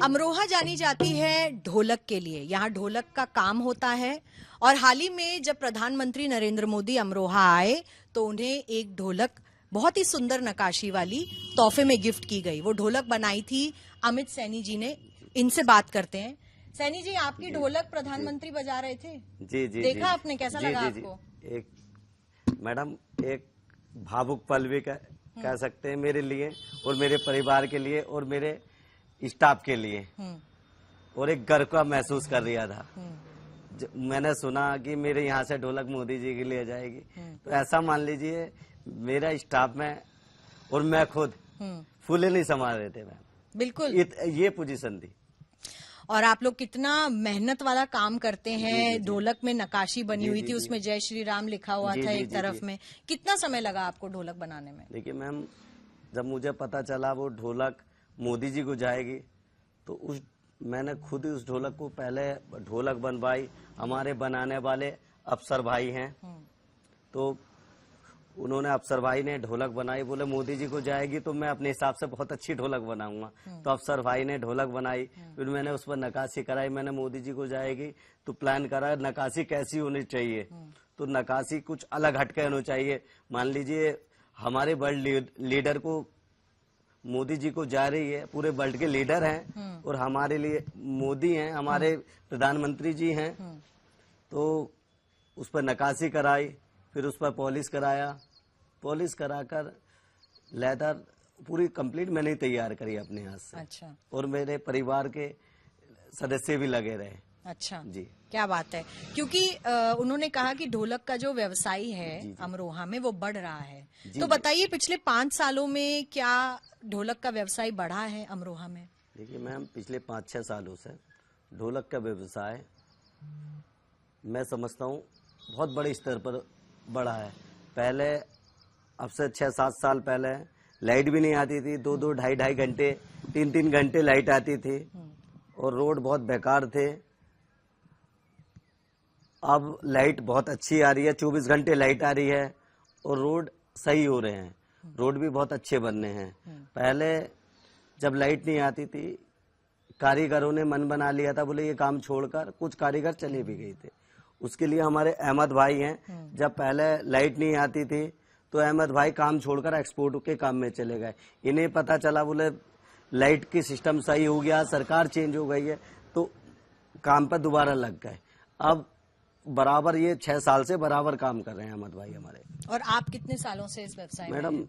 अमरोहा जानी जाती है ढोलक के लिए। यहाँ ढोलक का काम होता है और हाल ही में जब प्रधानमंत्री नरेंद्र मोदी अमरोहा आए तो उन्हें एक ढोलक बहुत ही सुंदर नक्काशी वाली तोहफे में गिफ्ट की गई। वो ढोलक बनाई थी अमित सैनी जी ने। इनसे बात करते हैं। सैनी जी, आपकी ढोलक प्रधानमंत्री बजा रहे थे। जी जी देखा जी, आपने, कैसा लगा आपको? एक मैडम एक भावुक पल भी कह सकते हैं मेरे लिए और मेरे परिवार के लिए और मेरे स्टाफ के लिए, और एक गर्व का महसूस कर रहा था। मैंने सुना कि मेरे यहाँ से ढोलक मोदी जी के लिए जाएगी, तो ऐसा मान लीजिए मेरा स्टाफ में और मैं खुद फूले नहीं समा रहे थे मैम। बिल्कुल ये पोजीशन थी। और आप लोग कितना मेहनत वाला काम करते हैं। ढोलक में नक्काशी बनी हुई थी, उसमें जय श्री राम लिखा हुआ था एक तरफ में। कितना समय लगा आपको ढोलक बनाने में? देखिए मैम, जब मुझे पता चला वो ढोलक मोदी जी को जाएगी तो मैंने खुद ही उस ढोलक को पहले ढोलक बनवाई। हमारे बनाने वाले अफसर भाई हैं, तो उन्होंने अफसर भाई ने ढोलक बनाई। बोले मोदी जी को जाएगी तो मैं अपने हिसाब से बहुत अच्छी ढोलक बनाऊंगा। तो अफसर भाई ने ढोलक बनाई, फिर मैंने उस पर नक्काशी कराई। मैंने मोदी जी को जाएगी तो प्लान करा नक्काशी कैसी होनी चाहिए, तो नक्काशी कुछ अलग हटके होनी चाहिए। मान लीजिए हमारे वर्ल्ड लीडर को मोदी जी को जा रही है, पूरे वर्ल्ड के लीडर हैं और हमारे लिए मोदी हैं, हमारे प्रधानमंत्री जी हैं, तो उस पर नक्काशी कराई। फिर उस पर पॉलिश कराया। पॉलिश कराकर लेदर पूरी कंप्लीट मैंने तैयार करी अपने हाथ से। अच्छा। और मेरे परिवार के सदस्य भी लगे रहे। अच्छा जी, क्या बात है। क्योंकि उन्होंने कहा कि ढोलक का जो व्यवसाय है अमरोहा में वो बढ़ रहा है। तो बताइए पिछले 5 सालों में क्या ढोलक का व्यवसाय बढ़ा है अमरोहा में? देखिए मैम, पिछले 5-6 सालों से ढोलक का व्यवसाय मैं समझता हूँ बहुत बड़े स्तर पर बढ़ा है। पहले अब से 6-7 साल पहले लाइट भी नहीं आती थी। 2-2, 2.5 घंटे, 3-3 घंटे लाइट आती थी और रोड बहुत बेकार थे। अब लाइट बहुत अच्छी आ रही है, 24 घंटे लाइट आ रही है और रोड सही हो रहे हैं। रोड भी बहुत अच्छे बनने हैं। पहले जब लाइट नहीं आती थी, कारीगरों ने मन बना लिया था, बोले ये काम छोड़कर, कुछ कारीगर चले भी गए थे। उसके लिए हमारे अहमद भाई हैं, जब पहले लाइट नहीं आती थी तो अहमद भाई काम छोड़कर एक्सपोर्ट के काम में चले गए। इन्हें पता चला, बोले लाइट की सिस्टम सही हो गया, सरकार चेंज हो गई है, तो काम पर दोबारा लग गए। अब बराबर ये 6 साल से बराबर काम कर रहे हैं अहमद भाई हमारे। और आप कितने सालों से इस व्यवसाय में? मैडम,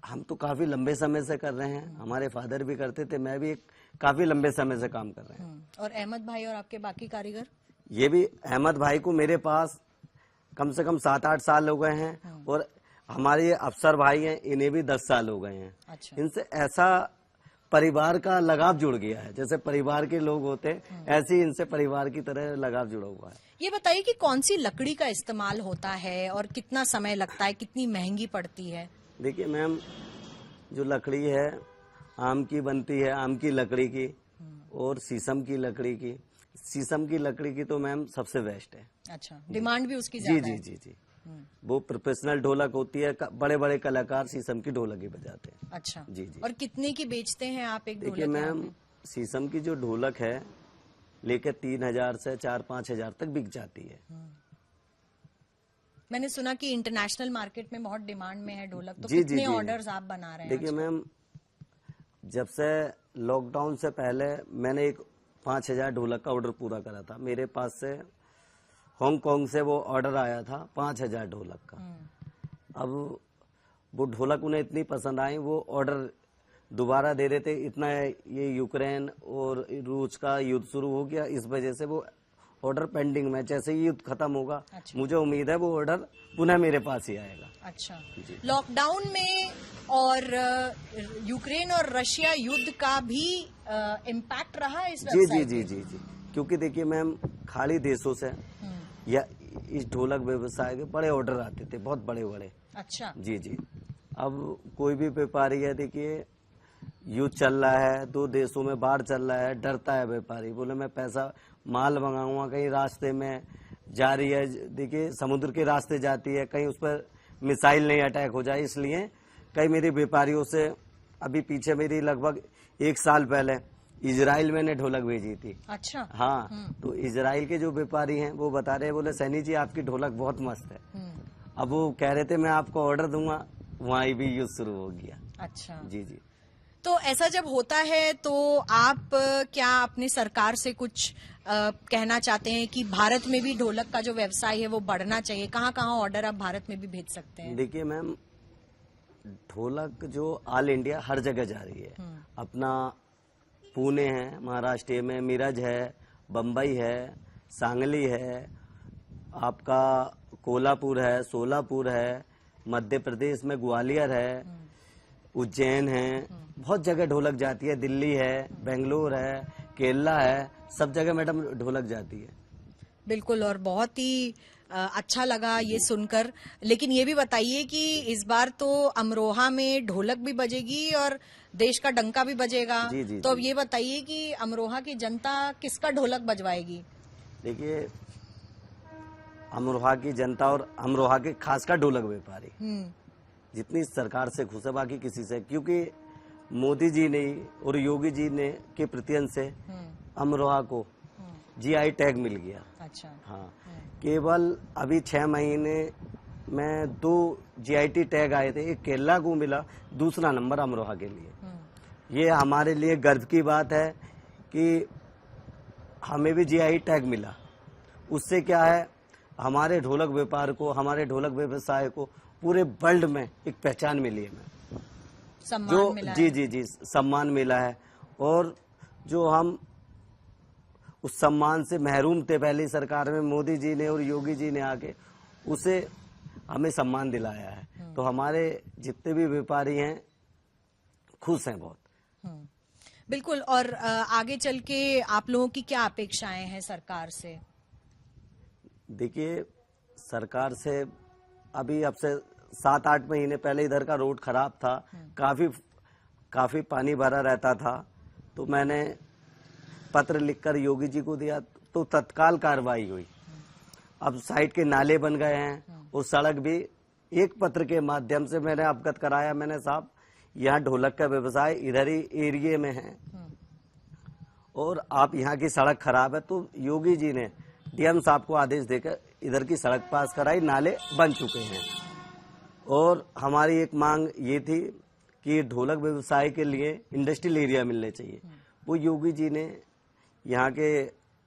हम तो काफी लंबे समय से कर रहे हैं। हमारे फादर भी करते थे, मैं भी काफी लंबे समय से काम कर रहे हैं। और अहमद भाई और आपके बाकी कारीगर? ये भी अहमद भाई को मेरे पास कम से कम 7-8 साल हो गए हैं और हमारे ये अफसर भाई हैं, इन्हें भी 10 साल हो गए हैं। अच्छा। इनसे ऐसा परिवार का लगाव जुड़ गया है, जैसे परिवार के लोग होते हैं ऐसे ही इनसे परिवार की तरह लगाव जुड़ा हुआ है। ये बताइए कि कौन सी लकड़ी का इस्तेमाल होता है और कितना समय लगता है, कितनी महंगी पड़ती है? देखिए मैम, जो लकड़ी है आम की बनती है, आम की लकड़ी की और शीशम की लकड़ी की। शीशम की लकड़ी की तो मैम सबसे बेस्ट है। अच्छा, डिमांड भी उसकी जी ज्यादा जी है। जी जी, वो प्रोफेशनल ढोलक होती है। बड़े बड़े कलाकार शीशम की ढोलक ही बजाते हैं। अच्छा जी जी। और कितने की बेचते हैं आप एक ढोलक? देखिए मैम, शीशम की जो ढोलक है लेकर 3,000 से 4-5 हजार तक बिक जाती है। मैंने सुना कि इंटरनेशनल मार्केट में बहुत डिमांड में है ढोलक, तो जी, कितने जी, जी। ऑर्डर्स आप बना रहे हैं? देखिए मैम, जब से लॉकडाउन से पहले मैंने एक 5,000 ढोलक का ऑर्डर पूरा करा था। मेरे पास से हांगकांग से वो ऑर्डर आया था 5,000 ढोलक का। अब वो ढोलक उन्हें इतनी पसंद आई, वो ऑर्डर दोबारा दे रहे थे। इतना ये यूक्रेन और रूस का युद्ध शुरू हो गया, इस वजह से वो ऑर्डर पेंडिंग में। जैसे ही युद्ध खत्म होगा, अच्छा। मुझे उम्मीद है वो ऑर्डर पुनः मेरे पास ही आएगा। अच्छा, लॉकडाउन में और यूक्रेन और रशिया युद्ध का भी इम्पैक्ट रहा है इस जी व्यवसाय जी जी जी जी, क्योंकि देखिए मैम, खाड़ी देशों से या इस ढोलक व्यवसाय के बड़े ऑर्डर आते थे, बहुत बड़े बड़े। अच्छा। जी जी। अब कोई भी व्यापारी है, देखिए युद्ध चल रहा है, 2 देशों में बाढ़ चल रहा है, डरता है व्यापारी। बोले मैं पैसा माल मंगाऊंगा, कहीं रास्ते में जा रही है, देखिए समुद्र के रास्ते जाती है, कहीं उस पर मिसाइल नहीं अटैक हो जाए। इसलिए कई मेरे व्यापारियों से, अभी पीछे मेरी लगभग 1 साल पहले इजराइल मैंने ढोलक भेजी थी। अच्छा। हाँ, तो इजराइल के जो व्यापारी हैं वो बता रहे हैं, बोले सैनी जी आपकी ढोलक बहुत मस्त है। अब वो कह रहे थे मैं आपको ऑर्डर दूंगा, वहाँ भी युद्ध शुरू हो गया। अच्छा जी जी। तो ऐसा जब होता है तो आप क्या अपनी सरकार से कुछ कहना चाहते हैं कि भारत में भी ढोलक का जो व्यवसाय है वो बढ़ना चाहिए? कहाँ कहाँ ऑर्डर आप भारत में भी भेज सकते हैं? देखिए मैम, ढोलक जो ऑल इंडिया हर जगह जा रही है। अपना पुणे है, महाराष्ट्र में मिरज है, बम्बई है, सांगली है, आपका कोल्हापुर है, सोलापुर है, मध्य प्रदेश में ग्वालियर है, उज्जैन है, बहुत जगह ढोलक जाती है। दिल्ली है, बेंगलोर है, केरला है, सब जगह मैडम ढोलक जाती है। बिल्कुल, और बहुत ही अच्छा लगा ये सुनकर। लेकिन ये भी बताइए कि इस बार तो अमरोहा में ढोलक भी बजेगी और देश का डंका भी बजेगा। जी जी तो अब जी। ये बताइए कि अमरोहा की जनता किसका ढोलक बजवाएगी? देखिए, अमरोहा की जनता और अमरोहा के खास का ढोलक व्यापारी जितनी सरकार से खुश है, बाकी किसी से, क्योंकि मोदी जी ने और योगी जी ने के प्रत्यन से अमरोहा को जीआई टैग मिल गया। अच्छा। हाँ, केवल अभी 6 महीने में 2 जीआईटी टैग आए थे। एक केरला को मिला, दूसरा नंबर अमरोहा के लिए। ये हमारे लिए गर्व की बात है कि हमें भी जीआई टैग मिला। उससे क्या है, हमारे ढोलक व्यापार को, हमारे ढोलक व्यवसाय को पूरे वर्ल्ड में एक पहचान मिली है। सम्मान मिला है। जी जी जी, सम्मान मिला है। और जो हम उस सम्मान से महरूम थे पहली सरकार में, मोदी जी ने और योगी जी ने आके उसे हमें सम्मान दिलाया है। तो हमारे जितने भी व्यापारी हैं खुश हैं बहुत। बिल्कुल। और आगे चल के आप लोगों की क्या अपेक्षाएं हैं सरकार से? देखिए, सरकार से अभी अब से 7-8 महीने पहले इधर का रोड खराब था, काफी पानी भरा रहता था। तो मैंने पत्र लिखकर योगी जी को दिया, तो तत्काल कार्रवाई हुई। अब साइड के नाले बन गए हैं और सड़क भी। एक पत्र के माध्यम से मैंने अवगत कराया, मैंने साहब यहाँ ढोलक का व्यवसाय इधर ही एरिए में है और आप यहाँ की सड़क खराब है। तो योगी जी ने डीएम साहब को आदेश देकर इधर की सड़क पास कराई, नाले बन चुके हैं। और हमारी एक मांग ये थी कि ढोलक व्यवसाय के लिए इंडस्ट्रियल एरिया मिलने चाहिए। वो योगी जी ने यहाँ के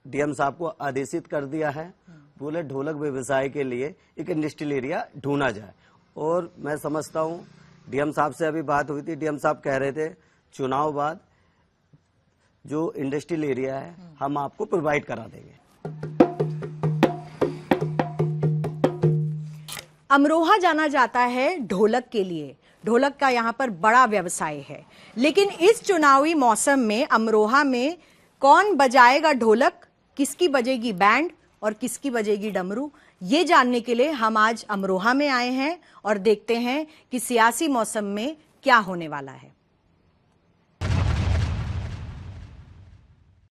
डीएम साहब को आदेशित कर दिया है, बोले ढोलक व्यवसाय के लिए एक इंडस्ट्रियल एरिया ढूंढा जाए। और मैं समझता हूँ, डीएम साहब से अभी बात हुई थी, डीएम साहब कह रहे थे चुनाव बाद जो इंडस्ट्रियल एरिया है हम आपको प्रोवाइड करा देंगे। अमरोहा जाना जाता है ढोलक के लिए। ढोलक का यहाँ पर बड़ा व्यवसाय है। लेकिन इस चुनावी मौसम में अमरोहा में कौन बजाएगा ढोलक, किसकी बजेगी बैंड और किसकी बजेगी डमरू, ये जानने के लिए हम आज अमरोहा में आए हैं और देखते हैं कि सियासी मौसम में क्या होने वाला है।